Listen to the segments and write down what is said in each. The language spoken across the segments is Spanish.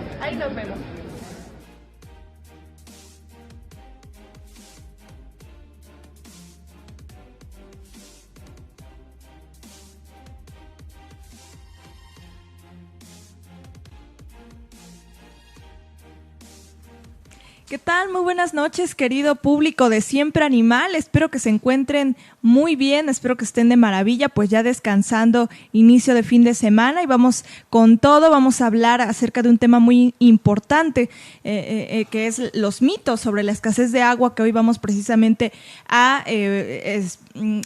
ya. Ahí nos vemos. ¿Qué tal? Muy buenas noches, querido público de Siempre Animal. Espero que se encuentren muy bien, espero que estén de maravilla, pues ya descansando inicio de fin de semana y vamos con todo. Vamos a hablar acerca de un tema muy importante, que es los mitos sobre la escasez de agua, que hoy vamos precisamente a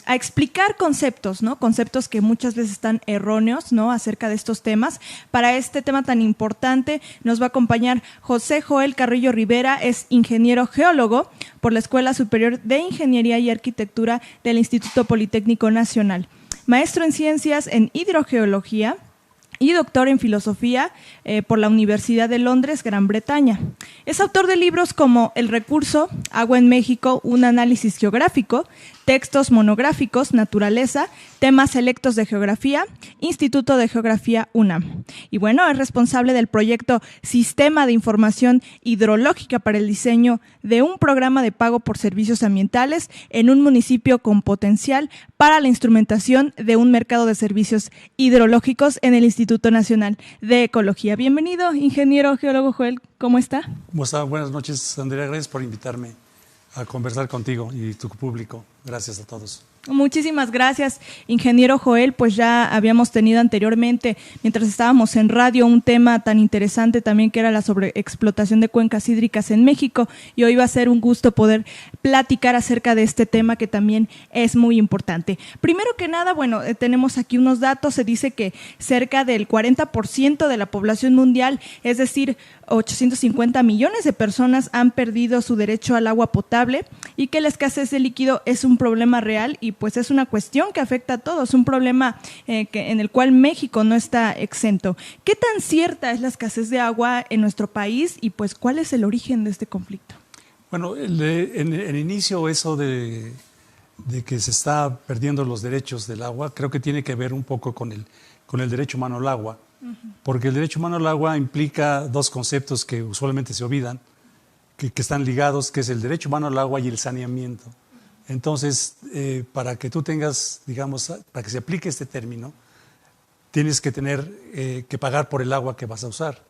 explicar conceptos, ¿no? Conceptos que muchas veces están erróneos, ¿no? Acerca de estos temas. Para este tema tan importante nos va a acompañar José Joel Carrillo Rivera, es ingeniero geólogo por la Escuela Superior de Ingeniería y Arquitectura del Instituto Politécnico Nacional, maestro en Ciencias en Hidrogeología y doctor en Filosofía por la Universidad de Londres, Gran Bretaña. Es autor de libros como El recurso, Agua en México, un análisis geográfico, textos monográficos, Naturaleza, temas selectos de geografía, Instituto de Geografía UNAM. Y bueno, es responsable del proyecto Sistema de Información Hidrológica para el diseño de un programa de pago por servicios ambientales en un municipio con potencial para la instrumentación de un mercado de servicios hidrológicos en el Instituto Nacional de Ecología. Bienvenido, ingeniero geólogo Joel, ¿cómo está? ¿Cómo está? Buenas noches, Andrea, gracias por invitarme a conversar contigo y tu público. Gracias a todos. Muchísimas gracias, ingeniero Joel. Pues ya habíamos tenido anteriormente, mientras estábamos en radio, un tema tan interesante también que era la sobreexplotación de cuencas hídricas en México, y hoy va a ser un gusto poder platicar acerca de este tema que también es muy importante. Primero que nada, bueno, tenemos aquí unos datos. Se dice que cerca del 40% de la población mundial, es decir, 850 millones de personas han perdido su derecho al agua potable, y que la escasez de líquido es un problema real y pues es una cuestión que afecta a todos, un problema en el cual México no está exento. ¿Qué tan cierta es la escasez de agua en nuestro país y pues cuál es el origen de este conflicto? Bueno, en el inicio eso de que se está perdiendo los derechos del agua, creo que tiene que ver un poco con el derecho humano al agua, porque el derecho humano al agua implica dos conceptos que usualmente se olvidan, que están ligados, que es el derecho humano al agua y el saneamiento. Entonces, para que tú tengas, digamos, para que se aplique este término, tienes que tener que pagar por el agua que vas a usar.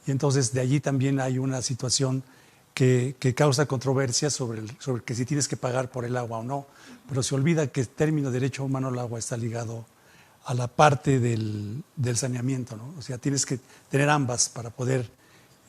Y entonces de allí también hay una situación que causa controversia sobre que si tienes que pagar por el agua o no. Pero se olvida que el término derecho humano al agua está ligado a la parte del saneamiento, ¿no? O sea, tienes que tener ambas para poder,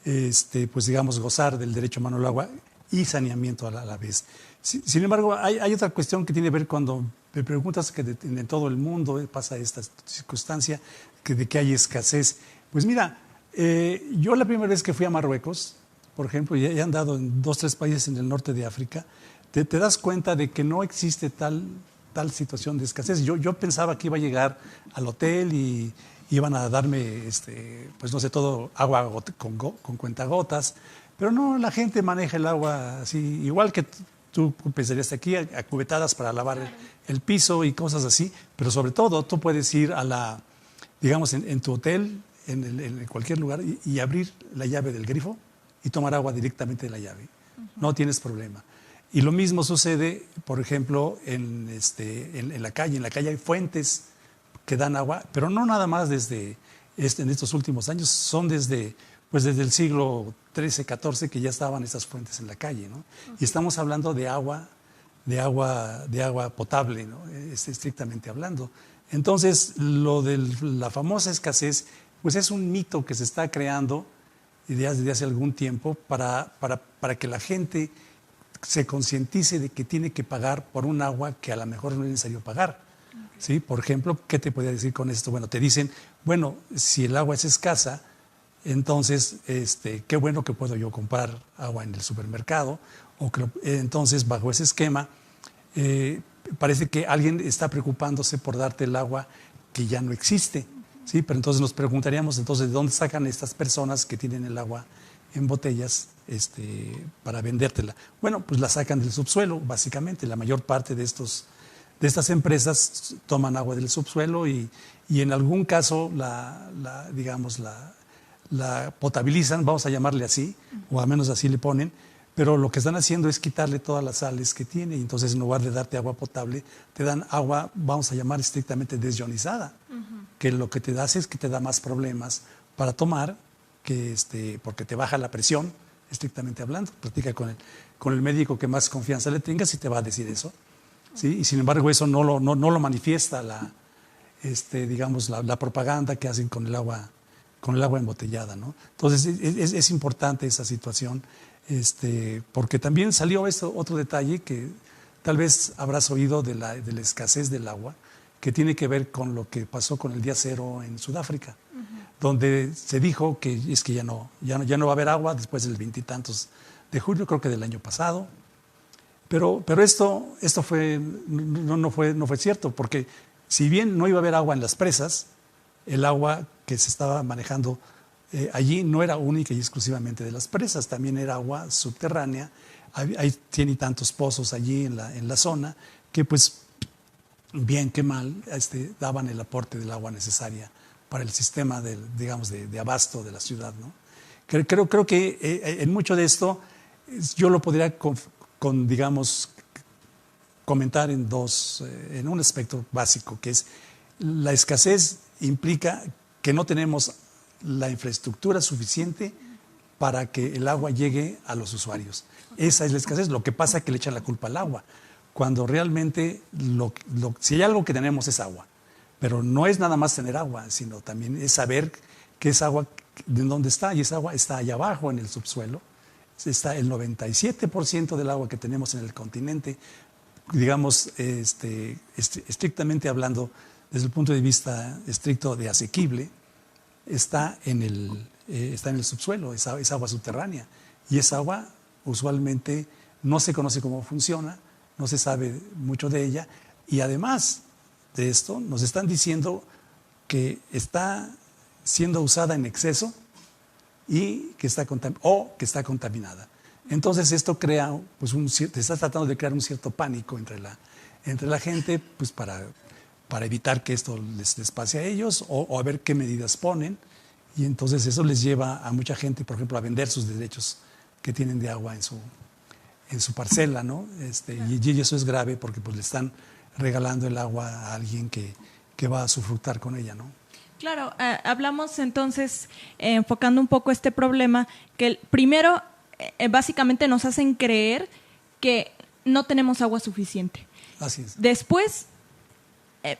pues digamos, gozar del derecho humano al agua y saneamiento a la vez. Sin embargo, hay otra cuestión que tiene que ver cuando me preguntas que en todo el mundo pasa esta circunstancia de que hay escasez. Pues mira, yo la primera vez que fui a Marruecos, por ejemplo, y he andado en 2 o 3 países en el norte de África, te das cuenta de que no existe tal situación de escasez. Yo pensaba que iba a llegar al hotel y iban a darme, pues no sé, todo agua con cuentagotas, pero no, la gente maneja el agua así, igual que tú pensarías aquí, a cubetadas para lavar el piso y cosas así, pero sobre todo tú puedes ir a digamos, en tu hotel, en cualquier lugar, y abrir la llave del grifo y tomar agua directamente de la llave. No tienes problema. Y lo mismo sucede, por ejemplo, en la calle. En la calle hay fuentes que dan agua, pero no nada más desde en estos últimos años, son desde el siglo XIII, XIV que ya estaban esas fuentes en la calle, ¿no? Y estamos hablando de agua potable, ¿no? Estrictamente hablando. Entonces, lo de la famosa escasez, pues es un mito que se está creando desde hace algún tiempo para que la gente se concientice de que tiene que pagar por un agua que a lo mejor no es necesario pagar. ¿Sí? Por ejemplo, ¿qué te podría decir con esto? Bueno, te dicen, bueno, si el agua es escasa, entonces, qué bueno que puedo yo comprar agua en el supermercado, o que entonces, bajo ese esquema, parece que alguien está preocupándose por darte el agua que ya no existe, ¿sí? Pero entonces nos preguntaríamos, entonces, ¿de dónde sacan estas personas que tienen el agua en botellas para vendértela? Bueno, pues la sacan del subsuelo, básicamente. La mayor parte de estas empresas toman agua del subsuelo y en algún caso, digamos, la potabilizan, vamos a llamarle así, o al menos así le ponen, pero lo que están haciendo es quitarle todas las sales que tiene, y entonces en lugar de darte agua potable, te dan agua, vamos a llamar estrictamente desionizada, que lo que te hace es que te da más problemas para tomar, porque te baja la presión, estrictamente hablando. Platica con el médico que más confianza le tengas y te va a decir eso, ¿sí? Y sin embargo eso no lo manifiesta digamos, la propaganda que hacen con el agua embotellada, ¿no? Entonces es importante esa situación, porque también salió otro detalle que tal vez habrás oído de la escasez del agua, que tiene que ver con lo que pasó con el día cero en Sudáfrica, donde se dijo que es que ya no va a haber agua después del 20 y tantos de julio, creo que del año pasado. Pero esto no fue cierto, porque si bien no iba a haber agua en las presas, el agua que se estaba manejando allí no era única y exclusivamente de las presas, también era agua subterránea. Hay tiene tantos pozos allí en la zona que, pues, bien que mal, daban el aporte del agua necesaria para el sistema de abasto de la ciudad, ¿no? Creo que en mucho de esto yo lo podría digamos, comentar en un aspecto básico, que es la escasez implica que no tenemos la infraestructura suficiente para que el agua llegue a los usuarios. Esa es la escasez. Lo que pasa es que le echan la culpa al agua, cuando realmente si hay algo que tenemos es agua. Pero no es nada más tener agua, sino también es saber que esa agua, de dónde está, y esa agua está allá abajo en el subsuelo. Está el 97% del agua que tenemos en el continente, digamos, estrictamente hablando, desde el punto de vista estricto de asequible, está en el subsuelo, es agua subterránea. Y esa agua usualmente no se conoce cómo funciona, no se sabe mucho de ella, y además de esto nos están diciendo que está siendo usada en exceso y que está contaminada. Entonces esto crea, pues, se está tratando de crear un cierto pánico entre la gente, pues, para evitar que esto les pase a ellos, o a ver qué medidas ponen, y entonces eso les lleva a mucha gente, por ejemplo, a vender sus derechos que tienen de agua en su parcela, ¿no? Y eso es grave, porque, pues, le están regalando el agua a alguien que va a sufructar con ella, ¿no? Claro, hablamos entonces, enfocando un poco este problema, que primero, básicamente nos hacen creer que no tenemos agua suficiente. Así es. Después,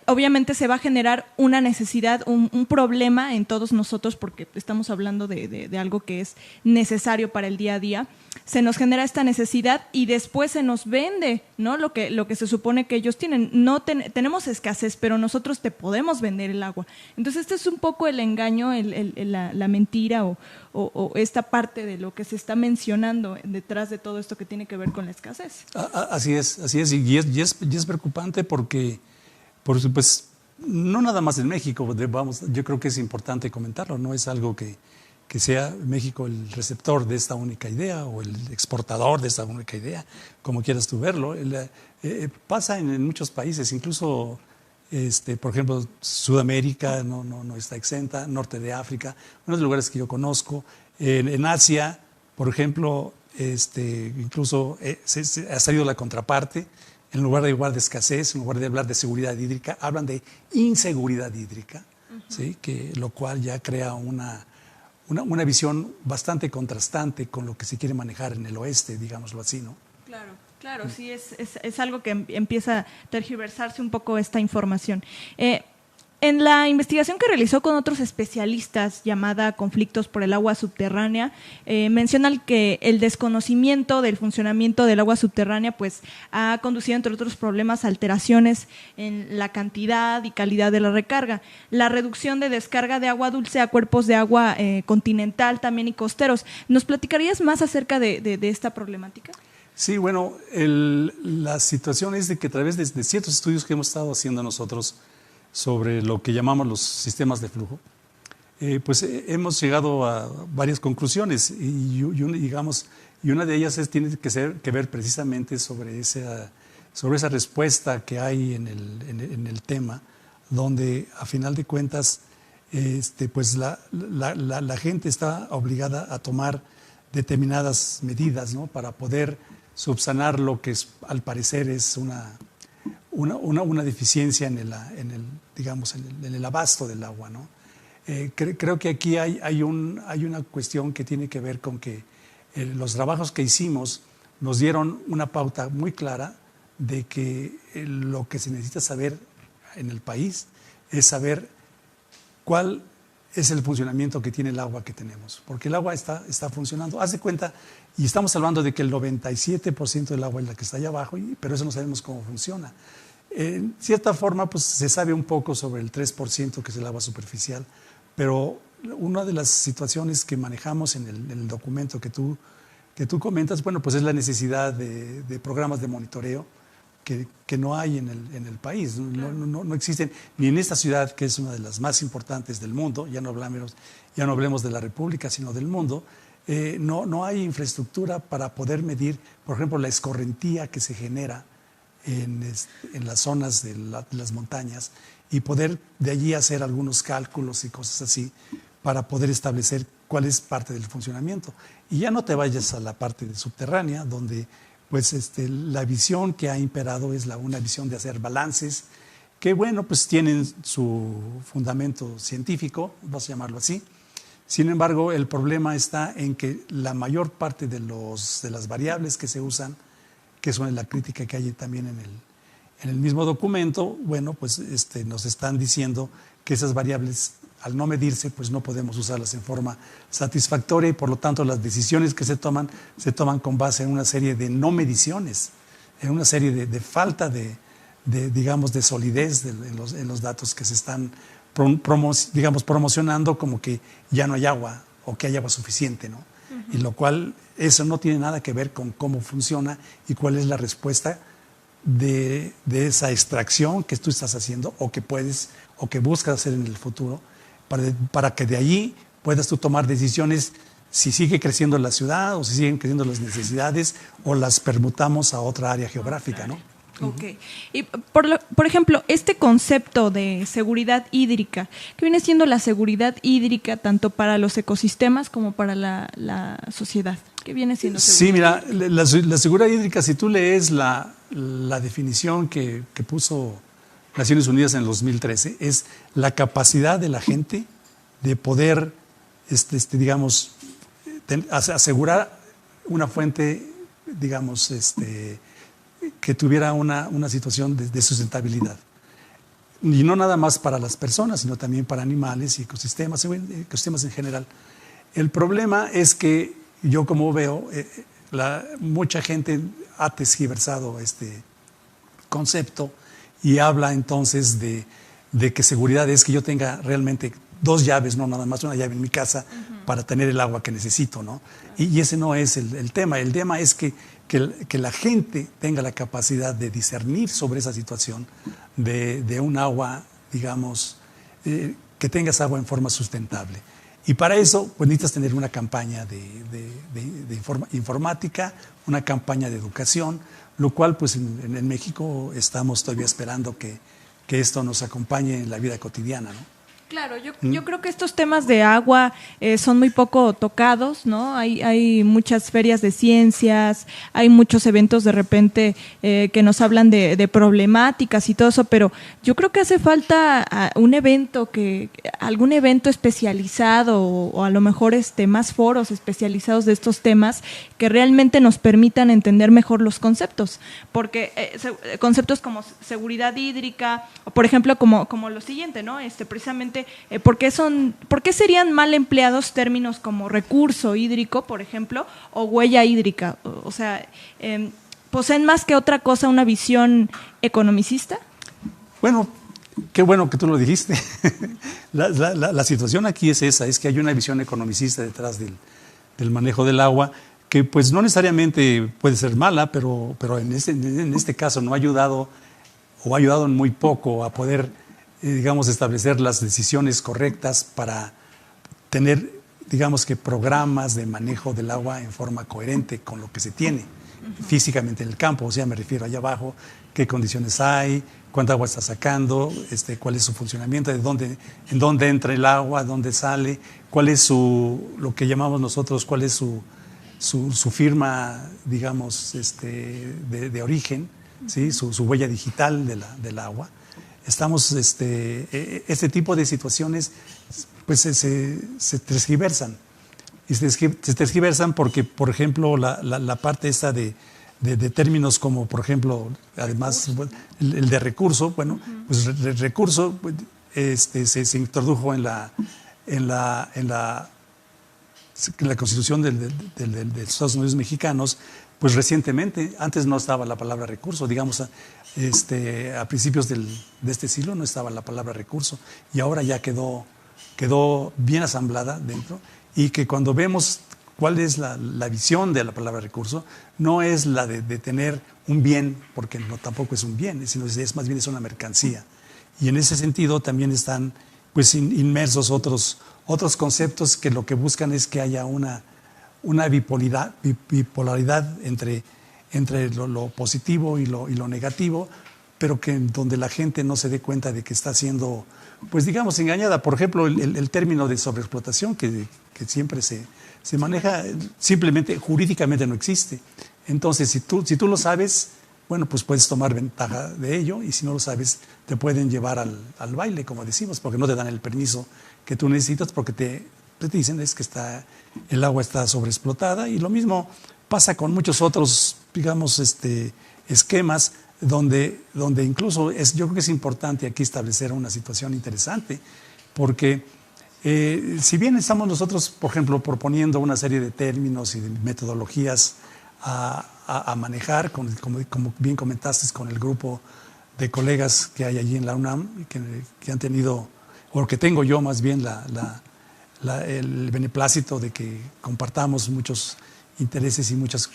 obviamente se va a generar una necesidad, un problema en todos nosotros, porque estamos hablando de algo que es necesario para el día a día. Se nos genera esta necesidad y después se nos vende, ¿no? Lo que se supone que ellos tienen. Tenemos escasez, pero nosotros te podemos vender el agua. Entonces este es un poco el engaño, la mentira o esta parte de lo que se está mencionando detrás de todo esto que tiene que ver con la escasez. Así es, y es preocupante porque, pues, no nada más en México, yo creo que es importante comentarlo, no es algo que sea México el receptor de esta única idea o el exportador de esta única idea, como quieras tú verlo. Pasa en muchos países, incluso, por ejemplo, Sudamérica no está exenta, norte de África, unos lugares que yo conozco. En Asia, por ejemplo, incluso se ha salido la contraparte. En lugar de hablar de escasez, en lugar de hablar de seguridad hídrica, hablan de inseguridad hídrica, ¿sí? Lo cual ya crea una visión bastante contrastante con lo que se quiere manejar en el oeste, digámoslo así, ¿no? Claro, sí, es algo que empieza a tergiversarse un poco esta información. En la investigación que realizó con otros especialistas llamada Conflictos por el agua subterránea, mencionan que el desconocimiento del funcionamiento del agua subterránea pues ha conducido, entre otros problemas, a alteraciones en la cantidad y calidad de la recarga, la reducción de descarga de agua dulce a cuerpos de agua continental también y costeros. ¿Nos platicarías más acerca de esta problemática? Sí, bueno, la situación es de que a través de ciertos estudios que hemos estado haciendo nosotros sobre lo que llamamos los sistemas de flujo, pues hemos llegado a varias conclusiones y una de ellas tiene que ver precisamente sobre esa respuesta que hay en el tema, donde a final de cuentas pues la gente está obligada a tomar determinadas medidas, ¿no? Para poder subsanar lo que al parecer es una deficiencia en el abasto del agua, ¿no? Creo que aquí hay una cuestión que tiene que ver con que los trabajos que hicimos nos dieron una pauta muy clara de que lo que se necesita saber en el país es saber cuál es el funcionamiento que tiene el agua que tenemos, porque el agua está funcionando. Haz de cuenta, y estamos hablando de que el 97% del agua es la que está allá abajo, pero eso no sabemos cómo funciona. En cierta forma, pues se sabe un poco sobre el 3% que es el agua superficial, pero una de las situaciones que manejamos en el documento que tú comentas, bueno, pues es la necesidad de programas de monitoreo que no hay en el país. No existen, ni en esta ciudad, que es una de las más importantes del mundo, ya no hablemos de la República, sino del mundo. No hay infraestructura para poder medir, por ejemplo, la escorrentía que se genera en las zonas de las montañas y poder de allí hacer algunos cálculos y cosas así para poder establecer cuál es parte del funcionamiento. Y ya no te vayas a la parte subterránea, donde pues la visión que ha imperado es una visión de hacer balances que, bueno, pues tienen su fundamento científico, vamos a llamarlo así. Sin embargo, el problema está en que la mayor parte de las variables que se usan, que son la crítica que hay también en el mismo documento, bueno, pues nos están diciendo que esas variables, al no medirse, pues no podemos usarlas en forma satisfactoria y por lo tanto las decisiones que se toman con base en una serie de no mediciones, en una serie de falta de solidez en los datos que se están promocionando, como que ya no hay agua o que hay agua suficiente, ¿no? Uh-huh. Y lo cual, eso no tiene nada que ver con cómo funciona y cuál es la respuesta de esa extracción que tú estás haciendo o que buscas hacer en el futuro, para que de allí puedas tú tomar decisiones si sigue creciendo la ciudad o si siguen creciendo las necesidades o las permutamos a otra área geográfica, ¿no? Ok. Y por ejemplo, este concepto de seguridad hídrica, ¿qué viene siendo la seguridad hídrica tanto para los ecosistemas como para la sociedad? ¿Qué viene siendo seguridad? Sí, mira, la seguridad hídrica, si tú lees la definición que puso Naciones Unidas en el 2013, es la capacidad de la gente de poder, asegurar una fuente, que tuviera una situación de sustentabilidad. Y no nada más para las personas, sino también para animales y ecosistemas en general. El problema es que yo, como veo, mucha gente ha tergiversado este concepto y habla entonces de que seguridad es que yo tenga realmente 2 llaves, no nada más una llave en mi casa, uh-huh, para tener el agua que necesito, ¿no? Y ese no es el tema. El tema es que la gente tenga la capacidad de discernir sobre esa situación de un agua, digamos, que tengas agua en forma sustentable. Y para eso, pues necesitas tener una campaña de informática, una campaña de educación, lo cual, pues en México estamos todavía esperando que esto nos acompañe en la vida cotidiana, ¿no? Claro, yo creo que estos temas de agua son muy poco tocados, ¿no? Hay muchas ferias de ciencias, hay muchos eventos de repente que nos hablan de problemáticas y todo eso, pero yo creo que hace falta algún evento especializado o a lo mejor más foros especializados de estos temas que realmente nos permitan entender mejor los conceptos, porque conceptos como seguridad hídrica, o por ejemplo como lo siguiente, ¿no? Precisamente ¿por qué serían mal empleados términos como recurso hídrico, por ejemplo, o huella hídrica? O sea, ¿poseen más que otra cosa una visión economicista? Bueno, qué bueno que tú lo dijiste. La situación aquí es esa, es que hay una visión economicista detrás del manejo del agua, que pues no necesariamente puede ser mala, pero en este caso no ha ayudado, o ha ayudado en muy poco a poder establecer las decisiones correctas para tener, programas de manejo del agua en forma coherente con lo que se tiene. físicamente en el campo, o sea, me refiero allá abajo, qué condiciones hay, cuánta agua está sacando, cuál es su funcionamiento, en dónde entra el agua, dónde sale, cuál es lo que llamamos nosotros, cuál es su firma, digamos, de origen, ¿sí? Su huella digital del agua. Este tipo de situaciones pues se tergiversan. Y se tergiversan porque, por ejemplo, la parte esta de términos como, por ejemplo, además el de recurso, bueno, pues el recurso se introdujo en la Constitución de Estados Unidos mexicanos, pues recientemente. Antes no estaba la palabra recurso, digamos, a principios de este siglo no estaba la palabra recurso, y ahora ya quedó bien asamblada dentro, y que cuando vemos cuál es la visión de la palabra recurso, no es la de tener un bien, porque tampoco es un bien, sino es más bien es una mercancía. Y en ese sentido también están pues inmersos otros conceptos que lo que buscan es que haya una bipolaridad entre lo positivo y lo negativo, pero que donde la gente no se dé cuenta de que está siendo, pues digamos, engañada. Por ejemplo, el término de sobreexplotación que siempre se maneja, simplemente jurídicamente no existe. Entonces, si tú lo sabes, bueno, pues puedes tomar ventaja de ello, y si no lo sabes, te pueden llevar al baile, como decimos, porque no te dan el permiso que tú necesitas, porque te dicen es que el agua está sobreexplotada. Y lo mismo pasa con muchos otros, digamos, esquemas donde incluso yo creo que es importante aquí establecer una situación interesante, porque si bien estamos nosotros, por ejemplo, proponiendo una serie de términos y de metodologías a manejar, como bien comentaste, con el grupo de colegas que hay allí en la UNAM, que han tenido, o que tengo yo más bien el beneplácito de que compartamos muchos intereses y muchos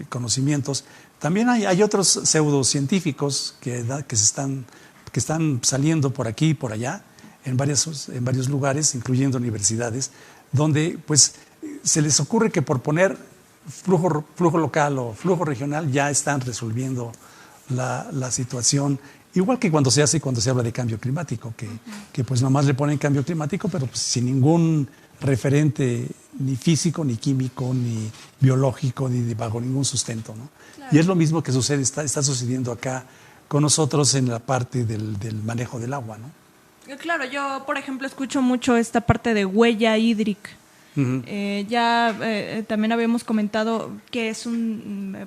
conocimientos. También hay otros pseudocientíficos que están saliendo por aquí y por allá, en varios lugares, incluyendo universidades, donde pues se les ocurre que por poner flujo local o flujo regional ya están resolviendo la situación, igual que cuando se habla de cambio climático, que pues nomás le ponen cambio climático, pero pues sin ningún referente ni físico, ni químico, ni biológico, ni bajo ningún sustento, ¿no? Claro. Y es lo mismo que está sucediendo acá con nosotros en la parte del manejo del agua, ¿no? Claro, yo, por ejemplo, escucho mucho esta parte de huella hídrica. También habíamos comentado que es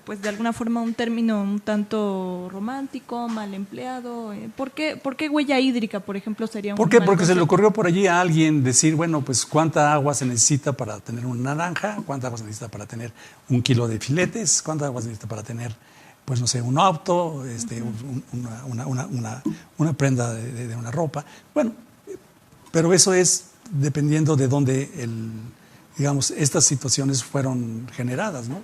pues de alguna forma un término un tanto romántico, mal empleado. ¿Por qué huella hídrica, por ejemplo, sería un Porque se le ocurrió por allí a alguien decir, bueno, pues cuánta agua se necesita para tener una naranja, cuánta agua se necesita para tener 1 kilo de filetes, cuánta agua se necesita para tener, pues no sé, un auto, una prenda de una ropa. Bueno, pero eso es dependiendo de dónde digamos, estas situaciones fueron generadas, ¿no?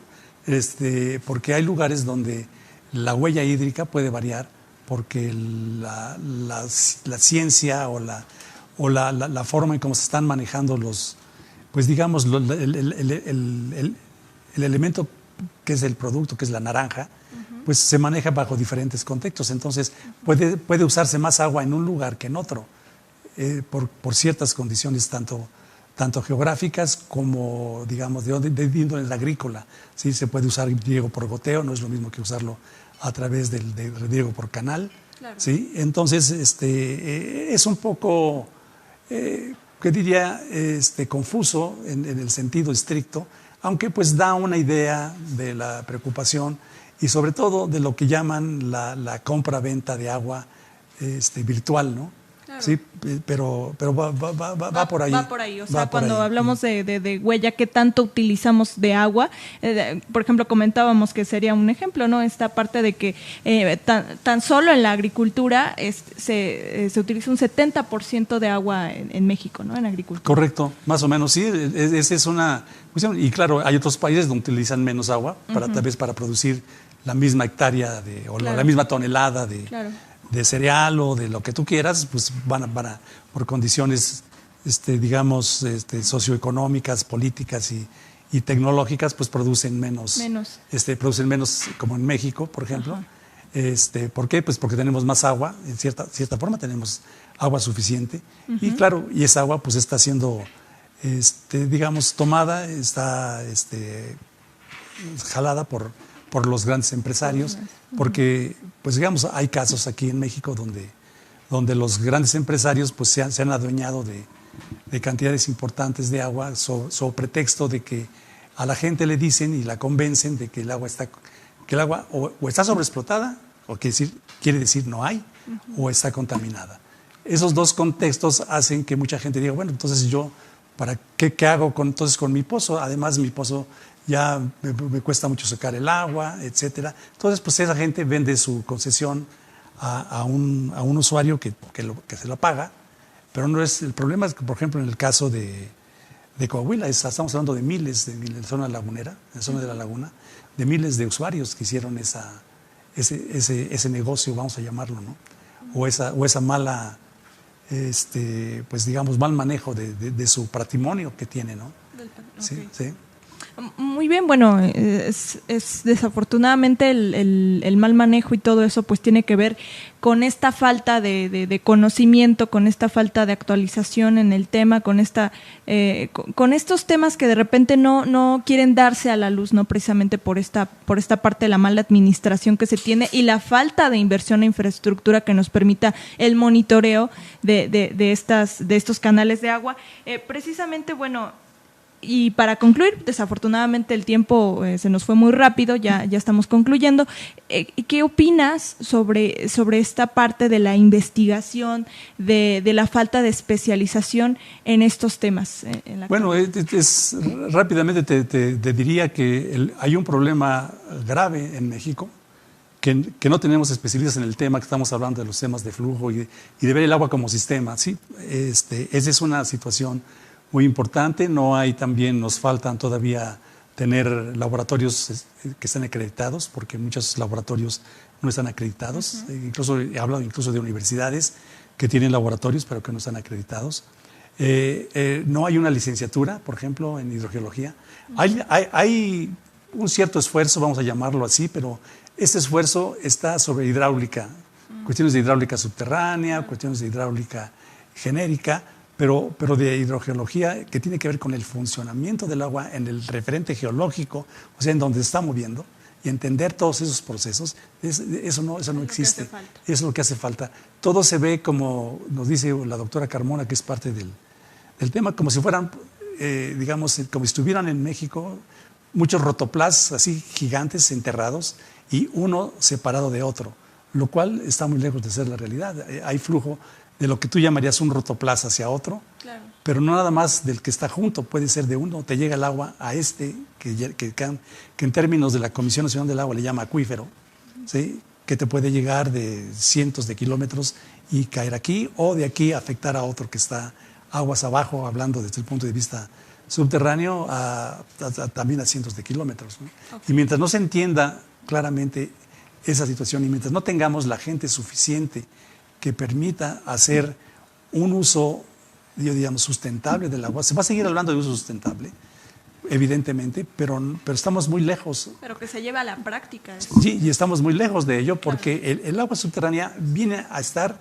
Porque hay lugares donde la huella hídrica puede variar, porque la ciencia o la forma en cómo se están manejando pues digamos, el elemento que es el producto, que es la naranja, pues se maneja bajo diferentes contextos. Entonces puede usarse más agua en un lugar que en otro, por ciertas condiciones tanto geográficas como, digamos, de índole agrícola. ¿Sí? Se puede usar riego por goteo, no es lo mismo que usarlo a través del riego por canal. Claro. ¿Sí? Entonces, es un poco, que diría, confuso en el sentido estricto, aunque pues da una idea de la preocupación y sobre todo de lo que llaman la compra-venta de agua virtual, ¿no? Claro. Sí, pero va por ahí. Va por ahí, o sea, cuando hablamos de huella, ¿qué tanto utilizamos de agua? Por ejemplo, comentábamos que sería un ejemplo, ¿no? Esta parte de que tan solo en la agricultura se utiliza un 70% de agua en México, ¿no? En agricultura. Correcto, más o menos, sí. Esa es una cuestión. Y claro, hay otros países donde utilizan menos agua, tal vez para producir la misma hectárea claro. La misma tonelada de cereal o de lo que tú quieras, pues van por condiciones, digamos, socioeconómicas, políticas y y tecnológicas, pues producen menos. Producen menos, como en México, por ejemplo. ¿Por qué? Pues porque tenemos más agua, en cierta forma tenemos agua suficiente. Y claro, y esa agua pues está siendo, digamos, tomada, está jalada por los grandes empresarios, porque, pues digamos, hay casos aquí en México donde los grandes empresarios pues se han adueñado de cantidades importantes de agua sobre pretexto de que a la gente le dicen y la convencen de que el agua o está sobreexplotada, o quiere decir no hay, o está contaminada. Esos dos contextos hacen que mucha gente diga, bueno, entonces yo, ¿para qué hago con mi pozo? Además, mi pozo ya me cuesta mucho sacar el agua, etcétera. Entonces, pues esa gente vende su concesión a un usuario que se lo paga, pero no es el problema. Es que, por ejemplo, en el caso de Coahuila, estamos hablando de miles en la zona lagunera, en la zona de la laguna, de miles de usuarios que hicieron ese negocio, vamos a llamarlo, ¿no? O esa mala, pues digamos, mal manejo de su patrimonio que tiene, ¿no? Okay. Sí. Muy bien, bueno, es desafortunadamente el mal manejo y todo eso pues tiene que ver con esta falta de conocimiento, con esta falta de actualización en el tema, con estos temas que de repente no quieren darse a la luz, no precisamente por esta parte de la mala administración que se tiene y la falta de inversión en infraestructura que nos permita el monitoreo de estos canales de agua. Precisamente, bueno. Y para concluir, desafortunadamente el tiempo se nos fue muy rápido, ya estamos concluyendo. ¿Qué opinas sobre esta parte de la investigación, de la falta de especialización en estos temas? Bueno, rápidamente te diría que hay un problema grave en México, que no tenemos especialistas en el tema, que estamos hablando de los temas de flujo y de ver el agua como sistema. ¿Sí? Esa es una situación muy importante. Nos faltan todavía tener laboratorios que estén acreditados, porque muchos laboratorios no están acreditados. He hablado incluso de universidades que tienen laboratorios pero que no están acreditados. No hay una licenciatura, por ejemplo, en hidrogeología. Hay un cierto esfuerzo, vamos a llamarlo así, pero este esfuerzo está sobre hidráulica, cuestiones de hidráulica subterránea, cuestiones de hidráulica genérica, pero de hidrogeología que tiene que ver con el funcionamiento del agua en el referente geológico, o sea, en donde se está moviendo, y entender todos esos procesos. Eso no existe. Eso es lo que hace falta. Todo se ve, como nos dice la doctora Carmona, que es parte del tema, como si fueran, digamos, como si estuvieran en México muchos rotoplas así gigantes enterrados y uno separado de otro, lo cual está muy lejos de ser la realidad. Hay flujo de lo que tú llamarías un rotoplas hacia otro, claro, pero no nada más del que está junto, puede ser de uno, te llega el agua a que en términos de la Comisión Nacional del Agua le llama acuífero, ¿sí? Que te puede llegar de cientos de kilómetros y caer aquí, o de aquí afectar a otro que está aguas abajo, hablando desde el punto de vista subterráneo, también a cientos de kilómetros, ¿no? Okay. Y mientras no se entienda claramente esa situación y mientras no tengamos la gente suficiente que permita hacer un uso, digamos, sustentable del agua. Se va a seguir hablando de uso sustentable, evidentemente, pero estamos muy lejos. Pero que se lleve a la práctica. Sí, y estamos muy lejos de ello porque claro, el agua subterránea viene a estar,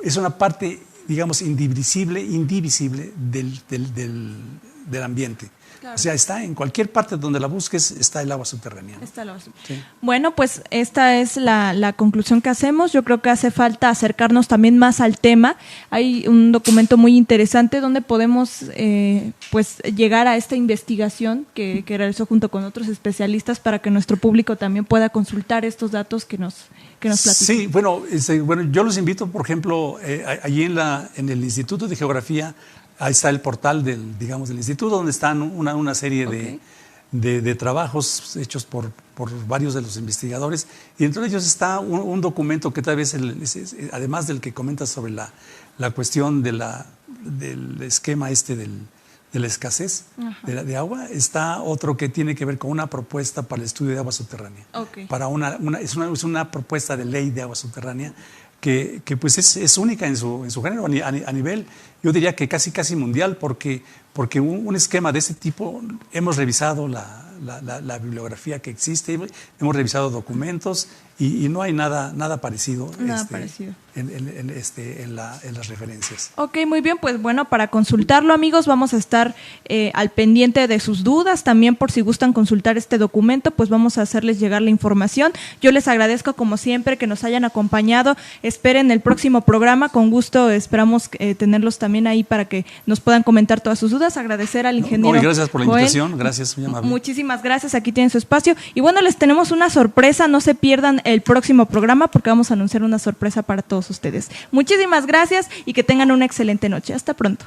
es una parte, digamos, indivisible del ambiente. Claro. O sea, está en cualquier parte donde la busques, está el agua subterránea, ¿no? Está el agua subterránea. Sí. Bueno, pues esta es la conclusión que hacemos. Yo creo que hace falta acercarnos también más al tema. Hay un documento muy interesante donde podemos pues llegar a esta investigación que realizó junto con otros especialistas para que nuestro público también pueda consultar estos datos que nos platican. Sí, bueno, yo los invito, por ejemplo, allí en el Instituto de Geografía. Ahí está el portal del instituto, donde están una serie de trabajos hechos por varios de los investigadores. Y entre ellos está un documento que tal vez, además del que comenta sobre la cuestión del esquema de la escasez de agua, está otro que tiene que ver con una propuesta para el estudio de agua subterránea. Okay. Es una propuesta de ley de agua subterránea que pues es única en su género, a nivel, yo diría que casi mundial, porque un esquema de este tipo, hemos revisado la bibliografía que existe, hemos revisado documentos y no hay nada parecido, parecido. En las referencias. Ok, muy bien, pues bueno, para consultarlo, amigos, vamos a estar al pendiente de sus dudas, también por si gustan consultar este documento, pues vamos a hacerles llegar la información. Yo les agradezco como siempre que nos hayan acompañado, esperen el próximo programa, con gusto esperamos tenerlos también ahí para que nos puedan comentar todas sus dudas. Agradecer al ingeniero y gracias por la Joel. invitación, gracias, muy amable. Muchísimas gracias, aquí tienen su espacio. Y bueno, les tenemos una sorpresa, no se pierdan el próximo programa porque vamos a anunciar una sorpresa para todos ustedes. Muchísimas gracias y que tengan una excelente noche. Hasta pronto.